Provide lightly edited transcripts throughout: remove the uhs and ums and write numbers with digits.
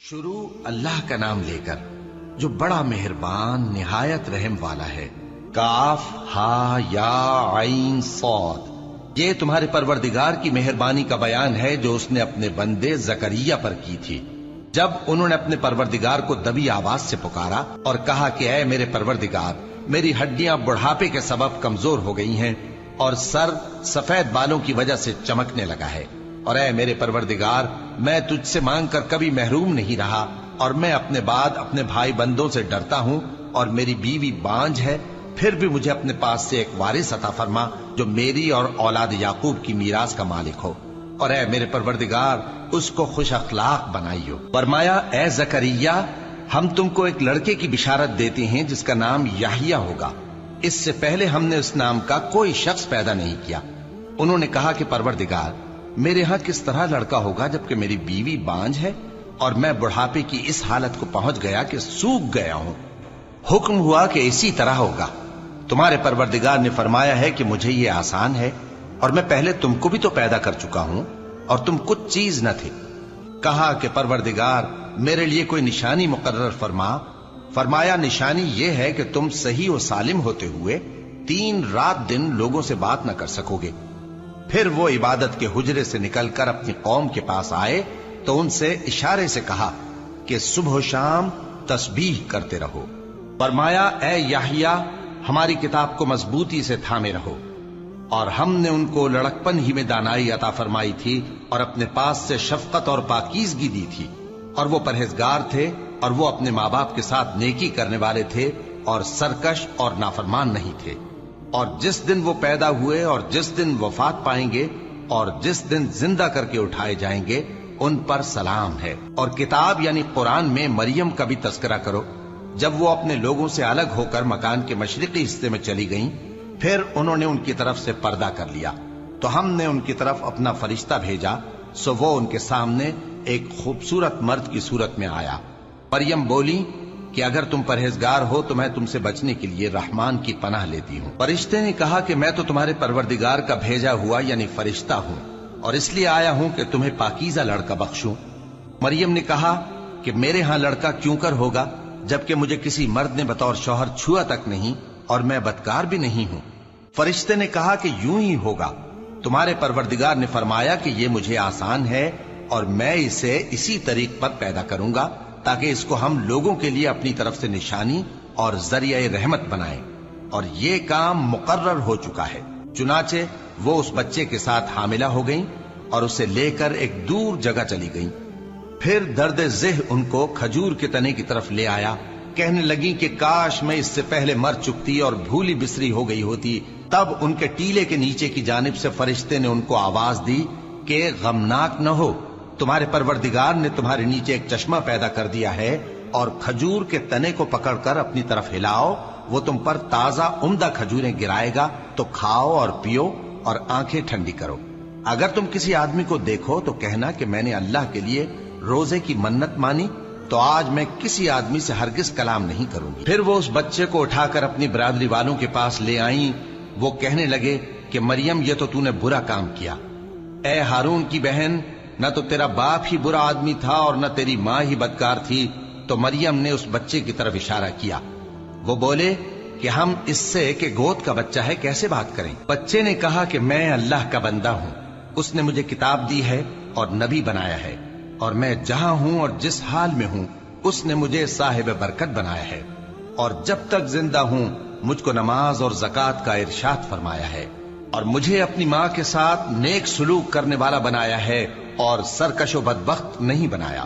شروع اللہ کا نام لے کر جو بڑا مہربان نہایت رحم والا ہے۔ کاف ہا یا عین صاد، یہ تمہارے پروردگار کی مہربانی کا بیان ہے جو اس نے اپنے بندے زکریا پر کی تھی جب انہوں نے اپنے پروردگار کو دبی آواز سے پکارا اور کہا کہ اے میرے پروردگار، میری ہڈیاں بڑھاپے کے سبب کمزور ہو گئی ہیں اور سر سفید بالوں کی وجہ سے چمکنے لگا ہے، اور اے میرے پروردگار، میں تجھ سے مانگ کر کبھی محروم نہیں رہا، اور میں اپنے بعد اپنے بھائی بندوں سے ڈرتا ہوں، اور میری بیوی بانجھ ہے، پھر بھی مجھے اپنے پاس سے ایک وارث عطا فرما جو میری اور اولاد یعقوب کی میراث کا مالک ہو، اور اے میرے پروردگار اس کو خوش اخلاق بنائیو۔ فرمایا اے زکریا، ہم تم کو ایک لڑکے کی بشارت دیتے ہیں جس کا نام یحییٰ ہوگا، اس سے پہلے ہم نے اس نام کا کوئی شخص پیدا نہیں کیا۔ انہوں نے کہا کہ پروردگار، میرے ہاں کس طرح لڑکا ہوگا جبکہ میری بیوی بانجھ ہے اور میں بڑھاپے کی اس حالت کو پہنچ گیا کہ سوکھ گیا ہوں۔ حکم ہوا کہ اسی طرح ہوگا۔ تمہارے پروردگار نے فرمایا ہے کہ مجھے یہ آسان ہے، اور میں پہلے تم کو بھی تو پیدا کر چکا ہوں اور تم کچھ چیز نہ تھے۔ کہا کہ پروردگار میرے لیے کوئی نشانی مقرر فرما۔ فرمایا نشانی یہ ہے کہ تم صحیح و سالم ہوتے ہوئے 3 رات دن لوگوں سے بات نہ کر سکو گے۔ پھر وہ عبادت کے حجرے سے نکل کر اپنی قوم کے پاس آئے تو ان سے اشارے سے کہا کہ صبح و شام تسبیح کرتے رہو۔ فرمایا اے یحییٰ، ہماری کتاب کو مضبوطی سے تھامے رہو، اور ہم نے ان کو لڑکپن ہی میں دانائی عطا فرمائی تھی اور اپنے پاس سے شفقت اور پاکیزگی دی تھی، اور وہ پرہیزگار تھے اور وہ اپنے ماں باپ کے ساتھ نیکی کرنے والے تھے اور سرکش اور نافرمان نہیں تھے۔ اور جس دن وہ پیدا ہوئے اور جس دن وفات پائیں گے اور جس دن زندہ کر کے اٹھائے جائیں گے ان پر سلام ہے۔ اور کتاب یعنی قرآن میں مریم کا بھی تذکرہ کرو، جب وہ اپنے لوگوں سے الگ ہو کر مکان کے مشرقی حصے میں چلی گئیں، پھر انہوں نے ان کی طرف سے پردہ کر لیا تو ہم نے ان کی طرف اپنا فرشتہ بھیجا، سو وہ ان کے سامنے ایک خوبصورت مرد کی صورت میں آیا۔ مریم بولی کہ اگر تم پرہیزگار ہو تو میں تم سے بچنے کے لیے رحمان کی پناہ لیتی ہوں۔ فرشتے نے کہا کہ میں تو تمہارے پروردگار کا بھیجا ہوا یعنی فرشتہ ہوں، اور اس لیے آیا ہوں کہ تمہیں پاکیزہ لڑکا بخشوں۔ مریم نے کہا کہ میرے ہاں لڑکا کیوں کر ہوگا جبکہ مجھے کسی مرد نے بطور شوہر چھوا تک نہیں اور میں بدکار بھی نہیں ہوں۔ فرشتے نے کہا کہ یوں ہی ہوگا۔ تمہارے پروردگار نے فرمایا کہ یہ مجھے آسان ہے اور میں اسے اسی طریق پر پیدا کروں گا تاکہ اس کو ہم لوگوں کے لیے اپنی طرف سے نشانی اور ذریعہ رحمت بنائیں، اور یہ کام مقرر ہو چکا ہے۔ چنانچہ وہ اس بچے کے ساتھ حاملہ ہو گئیں اور اسے لے کر ایک دور جگہ چلی گئیں۔ پھر درد ذہ ان کو کھجور کے تنے کی طرف لے آیا، کہنے لگی کہ کاش میں اس سے پہلے مر چکتی اور بھولی بسری ہو گئی ہوتی۔ تب ان کے ٹیلے کے نیچے کی جانب سے فرشتے نے ان کو آواز دی کہ غمناک نہ ہو، تمہارے پروردگار نے تمہارے نیچے ایک چشمہ پیدا کر دیا ہے، اور کھجور کے تنے کو پکڑ کر اپنی طرف ہلاؤ، وہ تم پر تازہ عمدہ کھجوریں گرائے گا، تو کھاؤ اور پیو اور آنکھیں ٹھنڈی کرو۔ اگر تم کسی آدمی کو دیکھو تو کہنا کہ میں نے اللہ کے لیے روزے کی منت مانی، تو آج میں کسی آدمی سے ہرگز کلام نہیں کروں گی۔ پھر وہ اس بچے کو اٹھا کر اپنی برادری والوں کے پاس لے آئیں۔ وہ کہنے لگے کہ مریم یہ تو نے برا کام کیا۔ اے ہارون کی بہن، نہ تو تیرا باپ ہی برا آدمی تھا اور نہ تیری ماں ہی بدکار تھی۔ تو مریم نے اس بچے کی طرف اشارہ کیا۔ وہ بولے کہ ہم اس سے کہ گود کا بچہ ہے کیسے بات کریں؟ بچے نے کہا کہ میں اللہ کا بندہ ہوں، اس نے مجھے کتاب دی ہے اور نبی بنایا ہے، اور میں جہاں ہوں اور جس حال میں ہوں اس نے مجھے صاحب برکت بنایا ہے، اور جب تک زندہ ہوں مجھ کو نماز اور زکوٰۃ کا ارشاد فرمایا ہے، اور مجھے اپنی ماں کے ساتھ نیک سلوک کرنے والا بنایا ہے اور سرکش و بدبخت نہیں بنایا،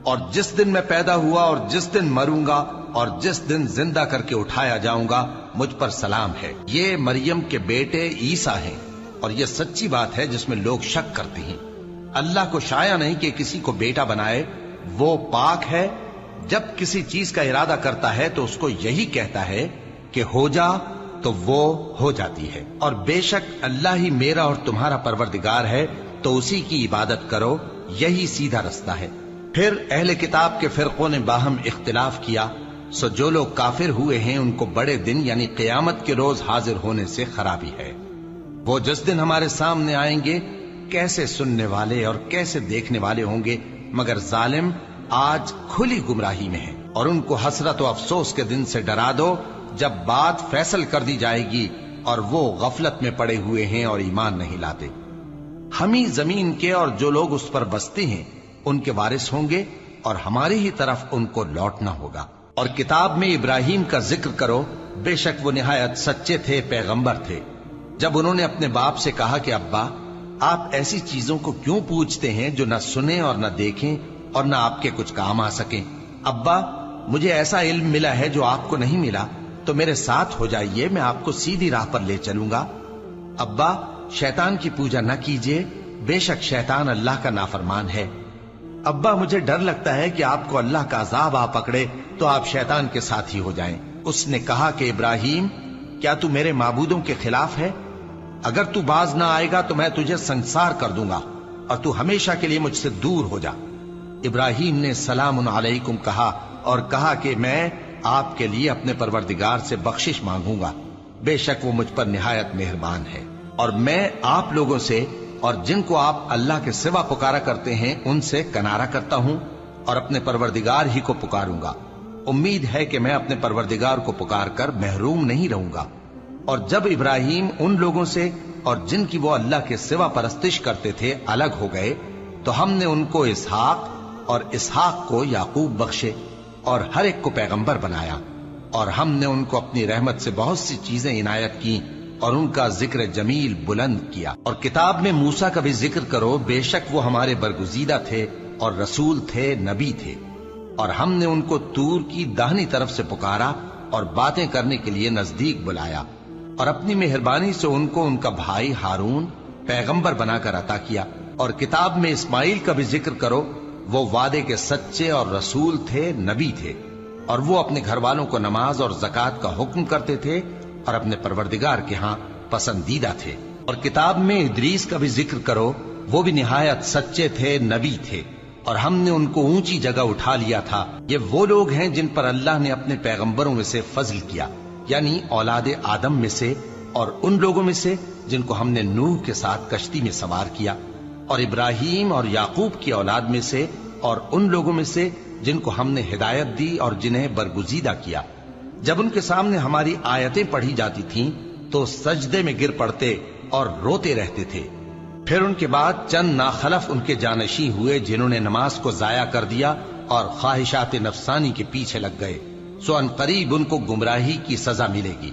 اور جس دن میں پیدا ہوا اور جس دن مروں گا اور جس دن زندہ کر کے اٹھایا جاؤں گا مجھ پر سلام ہے۔ یہ مریم کے بیٹے عیسیٰ ہیں، اور یہ سچی بات ہے جس میں لوگ شک کرتے ہیں۔ اللہ کو شایع نہیں کہ کسی کو بیٹا بنائے، وہ پاک ہے۔ جب کسی چیز کا ارادہ کرتا ہے تو اس کو یہی کہتا ہے کہ ہو جا، تو وہ ہو جاتی ہے۔ اور بے شک اللہ ہی میرا اور تمہارا پروردگار ہے، تو اسی کی عبادت کرو، یہی سیدھا رستہ ہے۔ پھر اہل کتاب کے فرقوں نے باہم اختلاف کیا، سو جو لوگ کافر ہوئے ہیں ان کو بڑے دن یعنی قیامت کے روز حاضر ہونے سے خرابی ہے۔ وہ جس دن ہمارے سامنے آئیں گے کیسے سننے والے اور کیسے دیکھنے والے ہوں گے، مگر ظالم آج کھلی گمراہی میں ہیں، اور ان کو حسرت و افسوس کے دن سے ڈرا دو جب بات فیصل کر دی جائے گی اور وہ غفلت میں پڑے ہوئے ہیں اور ایمان نہیں لاتے۔ ہم ہی زمین کے اور جو لوگ اس پر بستے ہیں ان کے وارث ہوں گے، اور ہماری ہی طرف ان کو لوٹنا ہوگا۔ اور کتاب میں ابراہیم کا ذکر کرو، بے شک وہ نہایت سچے تھے، پیغمبر تھے۔ جب انہوں نے اپنے باپ سے کہا کہ ابا، آپ ایسی چیزوں کو کیوں پوچھتے ہیں جو نہ سنیں اور نہ دیکھیں اور نہ آپ کے کچھ کام آ سکیں؟ ابا، مجھے ایسا علم ملا ہے جو آپ کو نہیں ملا، تو میرے ساتھ ہو جائیے، میں آپ کو سیدھی راہ پر لے چلوں گا۔ ابا، شیطان کی پوجا نہ کیجیے، بے شک شیطان اللہ کا نافرمان ہے۔ ابا، مجھے ڈر لگتا ہے کہ آپ کو اللہ کا عذاب آ پکڑے تو آپ شیطان کے ساتھ ہی ہو جائیں۔ اس نے کہا کہ ابراہیم، کیا تو میرے معبودوں کے خلاف ہے؟ اگر تو باز نہ آئے گا تو میں تجھے سنسار کر دوں گا اور تو ہمیشہ کے لیے مجھ سے دور ہو جا۔ ابراہیم نے سلام علیکم کہا اور کہا کہ میں آپ کے لیے اپنے پروردگار سے بخشش مانگوں گا، بے شک وہ مجھ پر نہایت مہربان ہے، اور میں آپ لوگوں سے اور جن کو آپ اللہ کے سوا پکارا کرتے ہیں ان سے کنارہ کرتا ہوں اور اپنے پروردگار ہی کو پکاروں گا۔ امید ہے کہ میں اپنے پروردگار کو پکار کر محروم نہیں رہوں گا۔ اور جب ابراہیم ان لوگوں سے اور جن کی وہ اللہ کے سوا پرستش کرتے تھے الگ ہو گئے تو ہم نے ان کو اسحاق اور اسحاق کو یعقوب بخشے اور ہر ایک کو پیغمبر بنایا، اور ہم نے ان کو اپنی رحمت سے بہت سی چیزیں عنایت کی اور ان کا ذکر جمیل بلند کیا۔ اور کتاب میں موسیٰ کا بھی ذکر کرو، بے شک وہ ہمارے برگزیدہ تھے اور رسول تھے، نبی تھے، اور ہم نے ان کو طور کی داہنی طرف سے پکارا اور باتیں کرنے کے لیے نزدیک بلایا، اور اپنی مہربانی سے ان کو ان کا بھائی ہارون پیغمبر بنا کر عطا کیا۔ اور کتاب میں اسماعیل کا بھی ذکر کرو، وہ وعدے کے سچے اور رسول تھے، نبی تھے، اور وہ اپنے گھر والوں کو نماز اور زکوٰۃ کا حکم کرتے تھے اور اپنے پروردگار کے ہاں پسندیدہ تھے۔ اور کتاب میں ادریس کا بھی ذکر کرو، وہ بھی نہایت سچے تھے، نبی تھے، اور ہم نے ان کو اونچی جگہ اٹھا لیا تھا۔ یہ وہ لوگ ہیں جن پر اللہ نے اپنے پیغمبروں میں سے فضل کیا، یعنی اولاد آدم میں سے، اور ان لوگوں میں سے جن کو ہم نے نوح کے ساتھ کشتی میں سوار کیا، اور ابراہیم اور یعقوب کی اولاد میں سے، اور ان لوگوں میں سے جن کو ہم نے ہدایت دی اور جنہیں برگزیدہ کیا۔ جب ان کے سامنے ہماری آیتیں پڑھی جاتی تھیں تو سجدے میں گر پڑتے اور روتے رہتے تھے۔ پھر ان کے بعد چند ناخلف ان کے جانشیں ہوئے جنہوں نے نماز کو ضائع کر دیا اور خواہشات نفسانی کے پیچھے لگ گئے، سو ان قریب ان کو گمراہی کی سزا ملے گی۔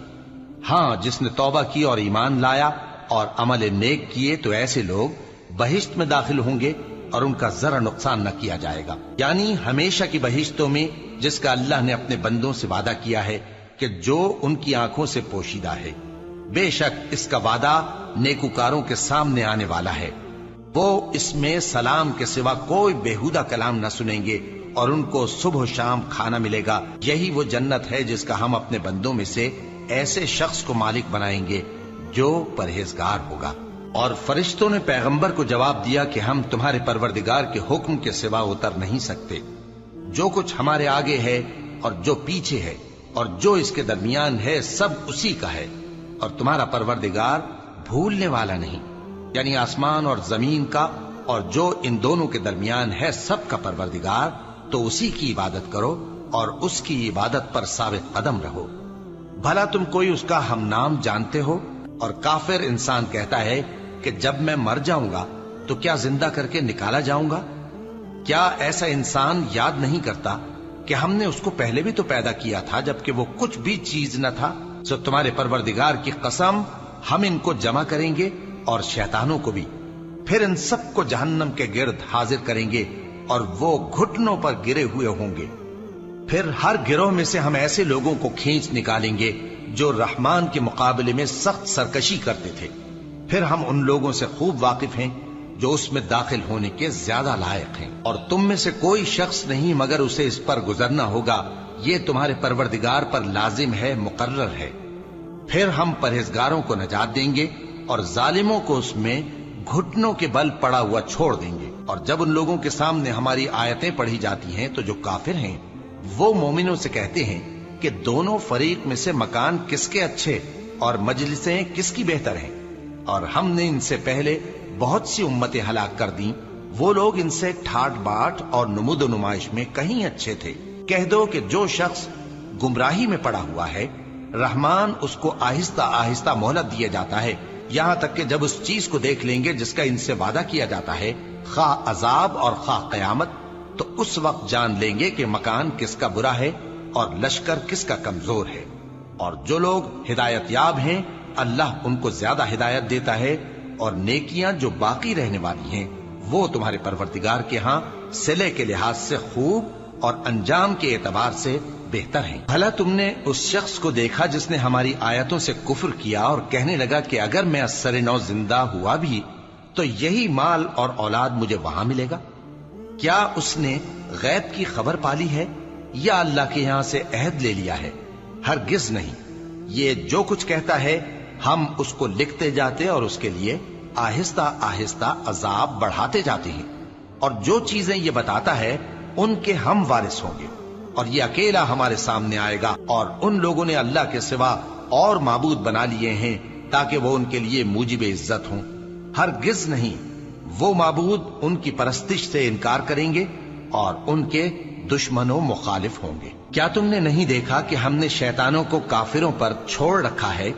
ہاں، جس نے توبہ کی اور ایمان لایا اور عمل نیک کیے تو ایسے لوگ بہشت میں داخل ہوں گے اور ان کا ذرا نقصان نہ کیا جائے گا، یعنی ہمیشہ کی بہشتوں میں، جس کا اللہ نے اپنے بندوں سے وعدہ کیا ہے کہ جو ان کی آنکھوں سے پوشیدہ ہے۔ بے شک اس کا وعدہ نیکوکاروں کے سامنے آنے والا ہے، وہ اس میں سلام کے سوا کوئی بیہودہ کلام نہ سنیں گے اور ان کو صبح و شام کھانا ملے گا۔ یہی وہ جنت ہے جس کا ہم اپنے بندوں میں سے ایسے شخص کو مالک بنائیں گے جو پرہیزگار ہوگا۔ اور فرشتوں نے پیغمبر کو جواب دیا کہ ہم تمہارے پروردگار کے حکم کے سوا اتر نہیں سکتے، جو کچھ ہمارے آگے ہے اور جو پیچھے ہے اور جو اس کے درمیان ہے سب اسی کا ہے، اور تمہارا پروردگار بھولنے والا نہیں، یعنی آسمان اور زمین کا اور جو ان دونوں کے درمیان ہے سب کا پروردگار، تو اسی کی عبادت کرو اور اس کی عبادت پر ثابت قدم رہو۔ بھلا تم کوئی اس کا ہم نام جانتے ہو؟ اور کافر انسان کہتا ہے کہ جب میں مر جاؤں گا تو کیا زندہ کر کے نکالا جاؤں گا؟ کیا ایسا انسان یاد نہیں کرتا کہ ہم نے اس کو پہلے بھی تو پیدا کیا تھا جبکہ وہ کچھ بھی چیز نہ تھا؟ سو تمہارے پروردگار کی قسم، ہم ان کو جمع کریں گے اور شیطانوں کو بھی، پھر ان سب کو جہنم کے گرد حاضر کریں گے اور وہ گھٹنوں پر گرے ہوئے ہوں گے۔ پھر ہر گروہ میں سے ہم ایسے لوگوں کو کھینچ نکالیں گے جو رحمان کے مقابلے میں سخت سرکشی کرتے تھے، پھر ہم ان لوگوں سے خوب واقف ہیں جو اس میں داخل ہونے کے زیادہ لائق ہیں، اور تم میں سے کوئی شخص نہیں مگر اسے اس پر گزرنا ہوگا، یہ تمہارے پروردگار پر لازم ہے، مقرر ہے۔ پھر ہم پرہیزگاروں کو نجات دیں گے اور ظالموں کو اس میں گھٹنوں کے بل پڑا ہوا چھوڑ دیں گے۔ اور جب ان لوگوں کے سامنے ہماری آیتیں پڑھی جاتی ہیں تو جو کافر ہیں وہ مومنوں سے کہتے ہیں کہ دونوں فریق میں سے مکان کس کے اچھے اور مجلسیں کس کی بہتر ہیں، اور ہم نے ان سے پہلے بہت سی امتیں ہلاک کر دیں وہ لوگ ان سے ٹھاٹ باٹ اور نمود و نمائش میں کہیں اچھے تھے۔ کہہ دو کہ جو شخص گمراہی میں پڑا ہوا ہے، رحمان اس کو آہستہ آہستہ مہلت دیا جاتا ہے، یہاں تک کہ جب اس چیز کو دیکھ لیں گے جس کا ان سے وعدہ کیا جاتا ہے، خواہ عذاب اور خواہ قیامت، تو اس وقت جان لیں گے کہ مکان کس کا برا ہے اور لشکر کس کا کمزور ہے۔ اور جو لوگ ہدایت یاب ہیں، اللہ ان کو زیادہ ہدایت دیتا ہے، اور نیکیاں جو باقی رہنے والی ہیں وہ تمہارے پروردگار کے ہاں صلے کے لحاظ سے خوب اور انجام کے اعتبار سے بہتر ہیں۔ بھلا تم نے اس شخص کو دیکھا جس نے ہماری آیتوں سے کفر کیا اور کہنے لگا کہ اگر میں اثر نو زندہ ہوا بھی تو یہی مال اور اولاد مجھے وہاں ملے گا؟ کیا اس نے غیب کی خبر پالی ہے یا اللہ کے یہاں سے عہد لے لیا ہے؟ ہرگز نہیں، یہ جو کچھ کہتا ہے ہم اس کو لکھتے جاتے اور اس کے لیے آہستہ آہستہ عذاب بڑھاتے جاتے ہیں، اور جو چیزیں یہ بتاتا ہے ان کے ہم وارث ہوں گے، اور یہ اکیلا ہمارے سامنے آئے گا، اور ان لوگوں نے اللہ کے سوا اور معبود بنا لیے ہیں تاکہ وہ ان کے لیے موجب عزت ہوں۔ ہرگز نہیں، وہ معبود ان کی پرستش سے انکار کریں گے اور ان کے دشمن و مخالف ہوں گے۔ کیا تم نے نہیں دیکھا کہ ہم نے شیطانوں کو کافروں پر چھوڑ رکھا ہے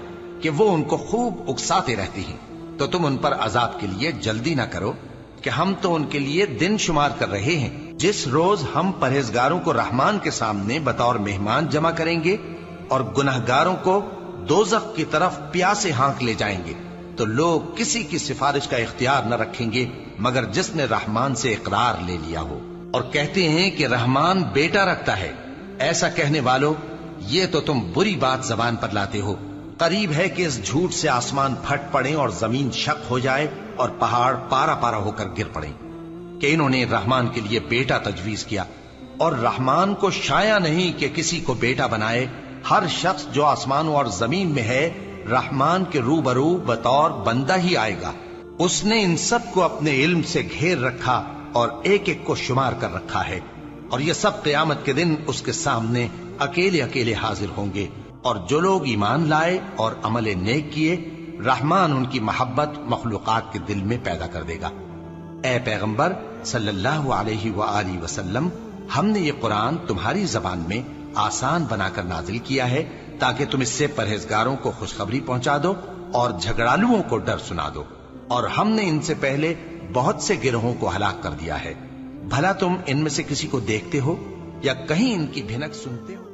کہ وہ ان کو خوب اکساتے رہتی ہیں؟ تو تم ان پر عذاب کے لیے جلدی نہ کرو کہ ہم تو ان کے لیے دن شمار کر رہے ہیں۔ جس روز ہم پرہیزگاروں کو رحمان کے سامنے بطور مہمان جمع کریں گے اور گناہگاروں کو دوزخ کی طرف پیاسے ہانک لے جائیں گے، تو لوگ کسی کی سفارش کا اختیار نہ رکھیں گے مگر جس نے رحمان سے اقرار لے لیا ہو، اور کہتے ہیں کہ رحمان بیٹا رکھتا ہے۔ ایسا کہنے والوں، یہ تو تم بری بات زبان پر لاتے ہو۔ قریب ہے کہ اس جھوٹ سے آسمان پھٹ پڑے اور زمین شق ہو جائے اور پہاڑ پارا پارا ہو کر گر پڑے کہ انہوں نے رحمان کے لیے بیٹا تجویز کیا، اور رحمان کو شایع نہیں کہ کسی کو بیٹا بنائے۔ ہر شخص جو آسمانوں اور زمین میں ہے رحمان کے روبرو بطور بندہ ہی آئے گا۔ اس نے ان سب کو اپنے علم سے گھیر رکھا اور ایک ایک کو شمار کر رکھا ہے، اور یہ سب قیامت کے دن اس کے سامنے اکیلے اکیلے حاضر ہوں گے۔ اور جو لوگ ایمان لائے اور عمل نیک کیے، رحمان ان کی محبت مخلوقات کے دل میں پیدا کر دے گا۔ اے پیغمبر صلی اللہ علیہ وآلہ وسلم، ہم نے یہ قرآن تمہاری زبان میں آسان بنا کر نازل کیا ہے تاکہ تم اس سے پرہیزگاروں کو خوشخبری پہنچا دو اور جھگڑالوؤں کو ڈر سنا دو، اور ہم نے ان سے پہلے بہت سے گروہوں کو ہلاک کر دیا ہے۔ بھلا تم ان میں سے کسی کو دیکھتے ہو یا کہیں ان کی بھنک سنتے ہو؟